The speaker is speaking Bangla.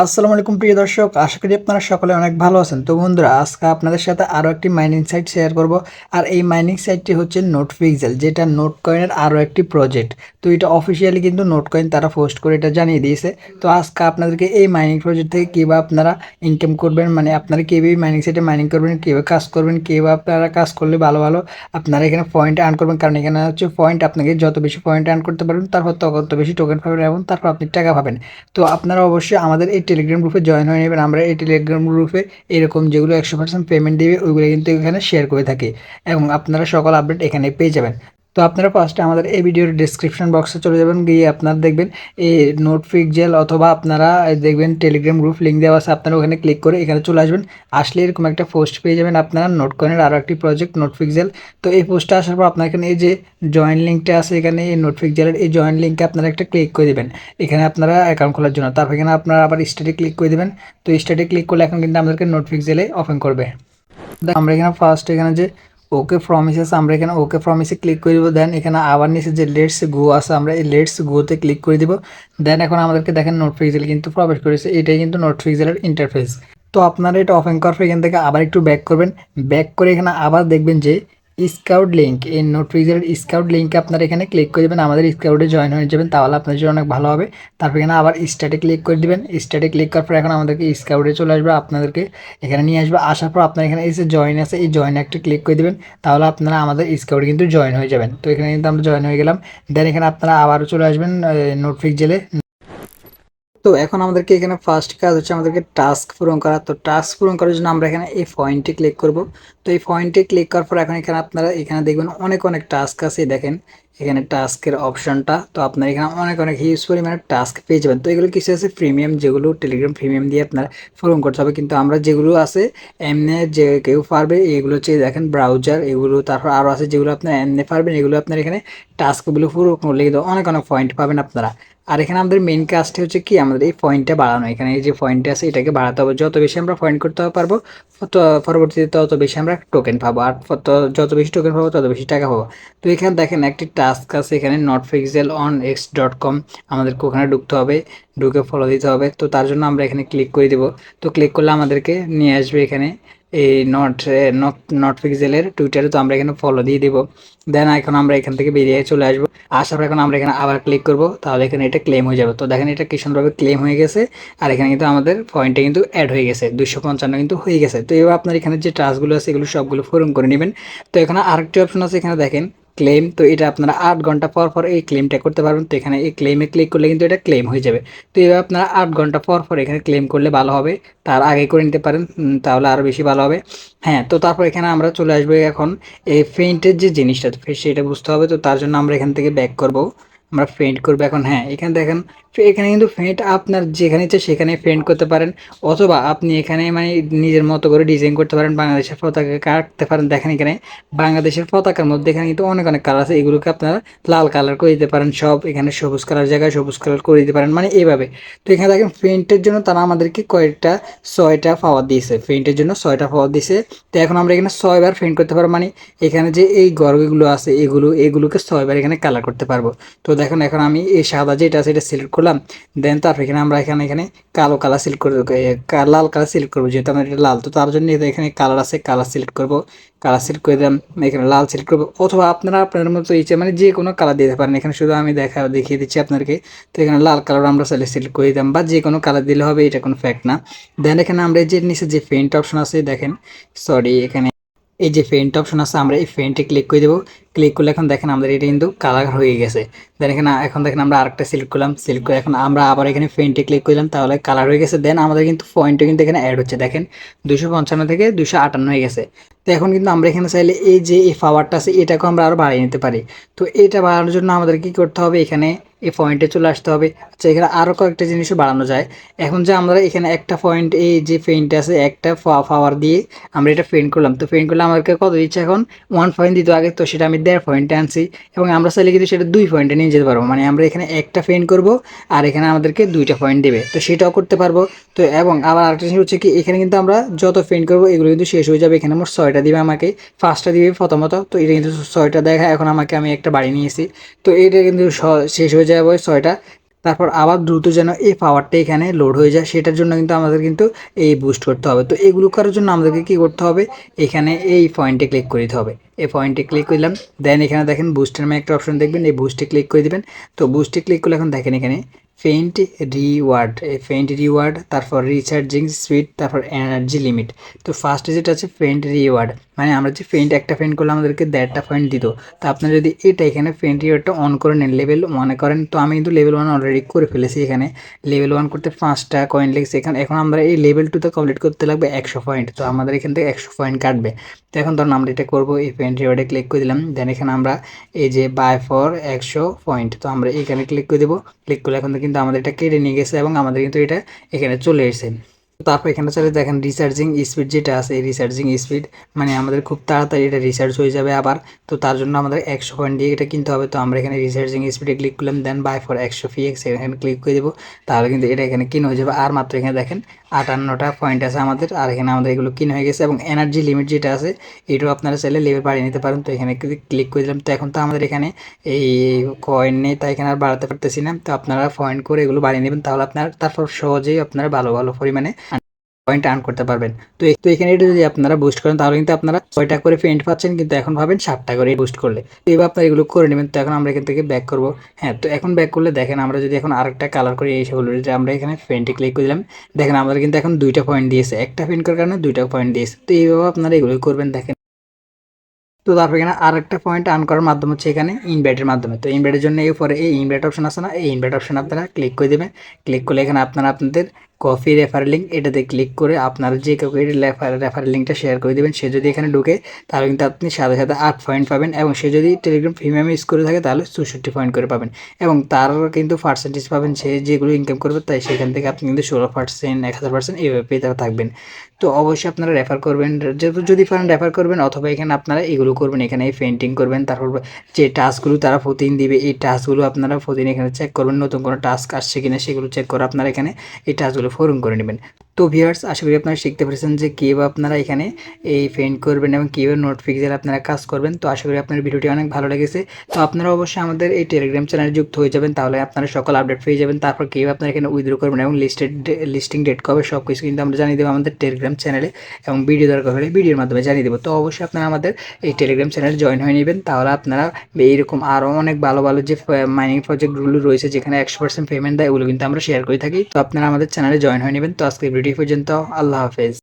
আসসালামু আলাইকুম প্রিয় দর্শক, আশা করি আপনারা সকলে অনেক ভালো আছেন। তো বন্ধুরা, আজকে আপনাদের সাথে আরও একটি মাইনিং সাইট শেয়ার করব। আর এই মাইনিং সাইটটি হচ্ছে নোটপিক্সেল, যেটা নোট কয়েনের আরও একটি প্রজেক্ট। তো এটা অফিসিয়ালি কিন্তু নোট কয়েন তারা পোস্ট করে এটা জানিয়ে দিয়েছে। তো আজকে আপনাদেরকে এই মাইনিং প্রজেক্ট থেকে কীভাবে আপনারা ইনকাম করবেন, মানে আপনারা কীভাবে মাইনিং সাইটে মাইনিং করবেন, কীভাবে কাজ করবেন, কীভাবে আপনারা কাজ করলে ভালো ভালো আপনারা এখানে পয়েন্ট আর্ন করবেন। কারণ এখানে হচ্ছে পয়েন্ট, আপনাকে যত বেশি পয়েন্ট আর্ন করতে পারবেন তারপর তত বেশি টোকেন পাবেন এবং তারপর আপনি টাকা পাবেন। তো আপনারা অবশ্যই আমাদের এই টেলিগ্রাম গ্রুপে জয়েন হয়ে নেবেন। আমরা এই টেলিগ্রাম গ্রুপে এরকম যেগুলো 100% পেমেন্ট দিবে ওইগুলো কিন্তু এখানে শেয়ার করে থাকি এবং আপনারা সকল আপডেট এখানে পেয়ে যাবেন। তো আপনারা ফার্স্টে আমাদের এই ভিডিওর ডিসক্রিপশন বক্সে চলে যাবেন, গিয়ে আপনারা দেখবেন এই নোটপিক্সেল অথবা আপনারা দেখবেন টেলিগ্রাম গ্রুপ লিঙ্ক দেওয়া আছে। আপনারা ওখানে ক্লিক করে এখানে চলে আসবেন। আসলে এরকম একটা পোস্ট পেয়ে যাবেন আপনারা নোট কয়েনের আরও একটি প্রজেক্ট নোটপিক্সেল। তো এই পোস্টটা আসার পর আপনার এখানে এই যে জয়েন লিঙ্কটা আছে, এখানে এই নোটপিক্সেলের এই জয়েন লিঙ্কে আপনারা একটা ক্লিক করে দেবেন এখানে আপনারা অ্যাকাউন্ট খোলার জন্য। তারপর এখানে আপনারা আবার স্টার্টে ক্লিক করে দেবেন। তো স্টার্টে ক্লিক করলে এখন কিন্তু আমাদেরকে নোটপিক্সেলে ওপেন করবে। আমরা এখানে ফার্স্ট এখানে যে ওকে প্রমিসেস, আমরা এখানে ওকে প্রমিসে ক্লিক করে দেবো। দেন এখানে আবার নিচে যে লেটস গো আছে, আমরা এই লেটস গোতে ক্লিক করে দিব। দেন এখন আমাদেরকে দেখেন নোটপিক্সেল কিন্তু প্রবেশ করেছে, এটাই কিন্তু নোটপিক্সেলের ইন্টারফেস। তো আপনারা এটা ওপেন করার পর এখান থেকে আবার একটু ব্যাক করবেন। ব্যাক করে এখানে আবার দেখবেন যে স্কাউট লিঙ্ক, এই নোটপিক্সেলের স্কাউট লিঙ্কে আপনারা এখানে ক্লিক করে দেবেন, আমাদের স্কাউটে জয়েন হয়ে যাবেন, তাহলে আপনাদের জন্য অনেক ভালো হবে। তারপর এখানে আবার স্টার্টে ক্লিক করে দিবেন। স্টার্টে ক্লিক করার পর এখন আমাদেরকে স্কাউটে চলে আসবে, আপনাদেরকে এখানে নিয়ে আসবে। আসার পর আপনার এখানে এসে জয়েন আছে, এই জয়েনে একটা ক্লিক করে দেবেন, তাহলে আপনারা আমাদের স্কাউটে কিন্তু জয়েন হয়ে যাবেন। তো এখানে কিন্তু আমরা জয়েন হয়ে গেলাম। দেন এখানে আপনারা আবারও চলে আসবেন নোটপিক্সেলে। তো এখন আমাদেরকে এখানে ফার্স্ট কাজ হচ্ছে আমাদেরকে টাস্ক পূরণ করা। তো টাস্ক পূরণ করার জন্য আমরা এখানে এই পয়েন্টে ক্লিক করব। তো এই পয়েন্টে ক্লিক করার পর এখন এখানে আপনারা এখানে দেখবেন অনেক অনেক টাস্ক আছে, দেখেন এখানে টাস্কের অপশনটা। তো আপনার এখানে অনেক অনেক হিউজ পরিমাণে টাস্ক পেয়ে যাবেন। তো এগুলো কিছু আছে প্রিমিয়াম, যেগুলো টেলিগ্রাম প্রিমিয়াম দিয়ে আপনারা পূরণ করতে হবে। কিন্তু আমরা যেগুলো আছে এমনি যে কেউ পারবে এগুলো হচ্ছে দেখেন ব্রাউজার এগুলো, তারপর আরও আছে যেগুলো আপনার এমনি পারবেন, এগুলো আপনার এখানে টাস্কগুলো পূরণ করলে কিন্তু অনেক অনেক পয়েন্ট পাবেন আপনারা। আর এখানে আমাদের মেন কাজটি হচ্ছে কি, আমাদের এই পয়েন্টটা বাড়ানো। এখানে এই যে পয়েন্টটা আছে এটাকে বাড়াতে হবে, যত বেশি আমরা পয়েন্ট করতে পারবো পরবর্তীতে তত বেশি আমরা টোকেন পাবো, আর যত বেশি টোকেন পাবো তত বেশি টাকা পাবো। তো এখানে দেখেন একটি টাস্ক আছে এখানে notpixel on x.com, আমাদেরকে ওখানে ঢুকতে হবে, ঢুকে ফলো দিতে হবে। তো তার জন্য আমরা এখানে ক্লিক করে দেবো। তো ক্লিক করলে আমাদেরকে নিয়ে আসবে এখানে এই নোটপিক্সেলের টুইটারে। তো আমরা এখানে ফলো দিয়ে দেবো। দেন এখন আমরা এখান থেকে বেরিয়ে চলে আসবো। আসার পর এখন আমরা এখানে আবার ক্লিক করব, তাহলে এখানে এটা ক্লেম হয়ে যাবে। তো দেখেন এটা কি সুন্দরভাবে ক্লেম হয়ে গেছে। আর এখানে কিন্তু আমাদের পয়েন্টে কিন্তু অ্যাড হয়ে গেছে, 255 কিন্তু হয়ে গেছে। তো এবার আপনার এখানে যে টাস্কগুলো আছে এগুলো সবগুলো পূরণ করে নেবেন। তো এখানে আরেকটি অপশন আছে, এখানে দেখেন ক্লেম। তো এটা আপনারা 8 ঘন্টা পর পর এই ক্লেমটা করতে পারবেন। তো এখানে এই ক্লেমে ক্লিক করলে কিন্তু এটা ক্লেম হয়ে যাবে। তো এবার আপনারা 8 ঘন্টা পর পর এখানে ক্লেম করলে ভালো হবে, তার আগে করে নিতে পারেন, তাহলে আরও বেশি ভালো হবে। হ্যাঁ, তো তারপর এখানে আমরা চলে আসবো এখন এই ফেইন্টের যে জিনিসটা, সেটা বুঝতে হবে। তো তার জন্য আমরা এখান থেকে ব্যাক করব, আমরা ফেন্ট করবো এখন। হ্যাঁ, এখানে দেখেন এখানে কিন্তু ফেন্ট আপনার যেখানে ইচ্ছে সেখানে ফেন্ট করতে পারেন, অথবা আপনি এখানে মানে নিজের মতো করে ডিজাইন করতে পারেন, বাংলাদেশের পতাকা কাটতে পারেন। দেখেন এখানে বাংলাদেশের পতাকার মধ্যে এখানে কিন্তু অনেক অনেক কালার আছে, এগুলোকে আপনারা লাল কালার করে দিতে পারেন সব, এখানে সবুজ কালার জায়গায় সবুজ কালার করে দিতে পারেন, মানে এইভাবে। তো এখানে দেখেন ফেন্টের জন্য তারা আমাদেরকে কয়েকটা 6টা পাওয়ার দিয়েছে, ফেন্টের জন্য 6টা পাওয়ার দিয়েছে। তো এখন আমরা এখানে 6বার ফেন্ট করতে পারবো, মানে এখানে যে এই গর্গগুলো আছে এগুলোকে 6বার এখানে কালার করতে পারবো। তো দেখেন এখন আমি এই সাদা যেটা আছে এটা সিলেক্ট করলাম। দেন তারপর এখানে আমরা এখানে কালো কালার সিলেক্ট করবো, লাল কালার সিলেক্ট করবো, যেহেতু আমার এটা লাল। তো তার জন্য এখানে কালার আছে, কালার সিলেক্ট করবো, কালার সিলেক্ট করে দিলাম, এখানে লাল সিলেক্ট করবো। অথবা আপনারা আপনাদের মতো ইচ্ছে মানে যে কোনো কালার দিতে পারেন, এখানে শুধু আমি দেখিয়ে দিচ্ছি আপনাদেরকে। তো এখানে লাল কালার আমরা সিলেক্ট করে দিলাম, বা যে কোনো কালার দিলে হবে, এটা কোনো ফ্যাক্ট না। দেন এখানে আমরা যে নিচে যে পেইন্ট অপশন আছে দেখেন, সরি এখানে এই যে পেইন্ট অপশন আছে, আমরা এই পেইন্টে ক্লিক করে দেবো। ক্লিক করলে এখন দেখেন আমাদের এটা কিন্তু কালার হয়ে গেছে। দেন এখানে এখন দেখেন আমরা আরেকটা সিলেক্ট করলাম, সিলেক্ট করে এখন আমরা আবার এখানে পেইন্টে ক্লিক করলাম, তাহলে কালার হয়ে গেছে। দেন আমাদের কিন্তু পয়েন্টও কিন্তু এখানে অ্যাড হচ্ছে, দেখেন 255 থেকে 258 হয়ে গেছে। তো এখন কিন্তু আমরা এখানে চাইলে এই যে এই পাওয়ারটা আছে এটাকেও আমরা আরও বাড়িয়ে নিতে পারি। তো এটা বাড়ানোর জন্য আমাদের কি করতে হবে, এখানে এই পয়েন্টে চলে আসতে হবে। আচ্ছা, এখানে আরও কয়েকটা জিনিসও বাড়ানো যায়। এখন যে আমরা এখানে একটা পয়েন্ট এই যে পেইন্ট আছে একটা পাওয়ার দিয়ে আমরা এটা পেইন্ট করলাম। তো পেইন্ট করলে আমাদেরকে কত দিচ্ছে, এখন 1 পয়েন্ট দিত আগে, তো সেটা আমি 1.5 পয়েন্টে আনছি। এবং আমরা চাইলে কিন্তু সেটা 2 পয়েন্টে নিয়ে যেতে পারবো, মানে আমরা এখানে একটা পেইন্ট করব আর এখানে আমাদেরকে 2টা পয়েন্ট দেবে, তো সেটাও করতে পারবো। তো এবং আবার আরেকটা জিনিস হচ্ছে কি, এখানে কিন্তু আমরা যত পেইন্ট করবো এগুলো কিন্তু শেষ হয়ে যাবে। এখানে মোট 6টা দিবে আমাকে, 5টা দিবে প্রথমত। তো এটা কিন্তু 6টা দেখা, এখন আমি একটা বাড়ি নিয়েছি, তো এটা কিন্তু শেষ হয়ে যাবে 6টা। তারপর আবার দ্রুত যেন এই পাওয়ারটা এখানে লোড হয়ে যায়, সেটার জন্য কিন্তু আমাদের কিন্তু এই বুস্ট করতে হবে। তো এগুলো করার জন্য আমাদেরকে কী করতে হবে, এখানে এই পয়েন্টে ক্লিক করে দিতে হবে। এই পয়েন্টে ক্লিক করলাম, দেন এখানে দেখেন বুস্টের নামে একটা অপশন দেখবেন, এই বুস্টে ক্লিক করে দিবেন। তো বুস্টে ক্লিক করলে এখন দেখেন এখানে ফেইন্ট রিওয়ার্ড, এই ফেইন্ট রিওয়ার্ড, তারপর রিচার্জিং স্পিড, তারপর এনার্জি লিমিট। তো ফার্স্টে যেটা আছে ফেইন্ট রিওয়ার্ড, মানে আমরা যে ফেইন্ট একটা ফেইন্ট করলে আমাদেরকে 1.5টা পয়েন্ট দিত। তো আপনারা যদি এটা এখানে ফেইন্ট রিওয়ার্ডটা অন করে নেন, লেভেল মনে করেন, তো আমি কিন্তু লেভেল 1 অলরেডি করে ফেলেছি। এখানে লেভেল 1 করতে 5টা কয়েন লেগেছে। এখন আমরা এই লেভেল 2তে কমপ্লিট করতে লাগবে 100 পয়েন্ট। তো আমাদের এখান থেকে 100 পয়েন্ট কাটবে। তো এখন ধরুন আমরা এটা করবো, এই ফেইন্ট রিওয়ার্ডে ক্লিক করে দিলাম, দেন এখানে আমরা এই যে বাই ফর 100 পয়েন্ট, তো আমরা এখানে ক্লিক করে দেবো। ক্লিক করলে এখন কিন্তু আমাদের এটা কেটে নিয়ে গেছে এবং আমাদের কিন্তু এটা এখানে চলে এসেছে। তারপর এখানে চলে দেখেন রিচার্জিং স্পিড যেটা আছে, এই রিচার্জিং স্পিড মানে আমাদের খুব তাড়াতাড়ি এটা রিচার্জ হয়ে যাবে আবার। তো তার জন্য আমাদের 100 পয়েন্ট দিয়ে এটা কিনতে হবে। তো আমরা এখানে রিচার্জিং স্পিডে ক্লিক করলাম, দেন বাই ফর 100 PX এখানে ক্লিক করে দেবো। তাহলে কিন্তু এটা এখানে কিন হয়ে যাবে। আর মাত্র এখানে দেখেন 58টা পয়েন্ট আছে আমাদের, আর এখানে আমাদের এগুলো কিন হয়ে গেছে। এবং এনার্জি লিমিট যেটা আছে এটাও আপনারা চাইলে লেভেল বাড়িয়ে নিতে পারেন। তো এখানে ক্লিক করে দিলাম। তো এখন তো আমাদের এখানে এই কয়েন নেই, তাই এখানে আর বাড়াতে পারতেছি না। তো আপনারা পয়েন্ট করে এগুলো বাড়িয়ে নেবেন, তাহলে আপনার তারপর সহজেই আপনারা ভালো ভালো পরিমাণে পয়েন্ট আর্ন করতে পারবেন। তো এখানে এটা যদি আপনারা বুস্ট করেন তাহলে কিন্তু আপনারা 6টা করে পেইন্ট পাচ্ছেন, কিন্তু এখন ভাবেন 7টা করে বুস্ট করলে। তো এবার আপনারা এগুলো করে নেবেন। তো এখন আমরা এখান থেকে ব্যাক করবো। হ্যাঁ, তো এখন ব্যাক করলে দেখেন আমরা যদি এখন আরেকটা কালার করি, এই সেগুলো যে আমরা এখানে পেইন্টে ক্লিক করে দিলাম, দেখেন আমাদের কিন্তু এখন 2টা পয়েন্ট দিয়েছে, একটা পেইন্ট করার কারণে 2টা পয়েন্ট দিয়েছে। তো এইভাবে আপনারা এগুলো করবেন। দেখেন, তো তারপর এখানে আরেকটা পয়েন্ট আর্ন করার মাধ্যম হচ্ছে এখানে ইনভাইটের মাধ্যমে। তো ইনভাইটের জন্য এই পরে এই ইনভাইট অপশন আছে না, এই ইনভাইট অপশন আপনারা ক্লিক করে দেবেন। ক্লিক করলে এখানে আপনারা আপনাদের কফি রেফার লিঙ্ক এটাতে ক্লিক করে আপনারা যে কাউকে রেফার লিঙ্কটা শেয়ার করে দেবেন। সে যদি এখানে ঢুকে তাহলে কিন্তু আপনি সাথে সাথে 8 পয়েন্ট পাবেন, এবং সে যদি টেলিগ্রাম প্রিমিয়াম ইউজ করে থাকে তাহলে 64 পয়েন্ট করে পাবেন। এবং তার কিন্তু পার্সেন্টেজ পাবেন, সে যেগুলো ইনকাম করবে তাই সেখান থেকে আপনি কিন্তু 16%, 1000% এইভাবে পেতে থাকবেন। তো অবশ্যই আপনারা রেফার করবেন, যেহেতু যদি পারেন রেফার করবেন, অথবা এখানে আপনারা এগুলো করবেন, এখানে এই পেন্টিং করবেন। তারপর যে টাস্কগুলো তারা প্রতিদিন দিবে এই টাস্কগুলো আপনারা প্রতিদিন এখানে চেক করবেন, নতুন কোনো টাস্ক আসছে কিনা সেগুলো চেক করে আপনারা এখানে এই টাস্কগুলো পূরণ করে নেবেন। তো ভিউয়ার্স, আশা করি আপনারা শিখতে পেরেছেন যে কীভাবে আপনারা এখানে এই পেন্ট করবেন এবং কীভাবে নোট পিক্সেল আপনারা কাজ করবেন। তো আশা করি আপনার ভিডিওটি অনেক ভালো লেগেছে। তো আপনারা অবশ্যই আমাদের এই টেলিগ্রাম চ্যানেলে যুক্ত হয়ে যাবেন, তাহলে আপনারা সকল আপডেট পেয়ে যাবেন। তারপর কীভাবে আপনারা এখানে উইথড্র করবেন এবং লিস্টিং ডেট কবে সব কিছু কিন্তু আমরা জানিয়ে দেবো আমাদের টেলিগ্রাম চ্যানেলে, এবং ভিডিও দরকার হলে ভিডিওর মাধ্যমে জানিয়ে দেবো। তো অবশ্যই আপনারা আমাদের এই টেলিগ্রাম চ্যানেলে জয়েন হয়ে নেবেন, তাহলে আপনারা এইরকম আরও অনেক ভালো ভালো যে মাইনিং প্রজেক্টগুলো রয়েছে যেখানে 100% পেমেন্ট দেয়, ওগুলো কিন্তু আমরা শেয়ার করে থাকি। তো আপনারা আমাদের চ্যানেলে জয়েন হয়ে নেবেন। তো আজকে ভিডিও পর্যন্ত, আল্লাহ হাফেজ।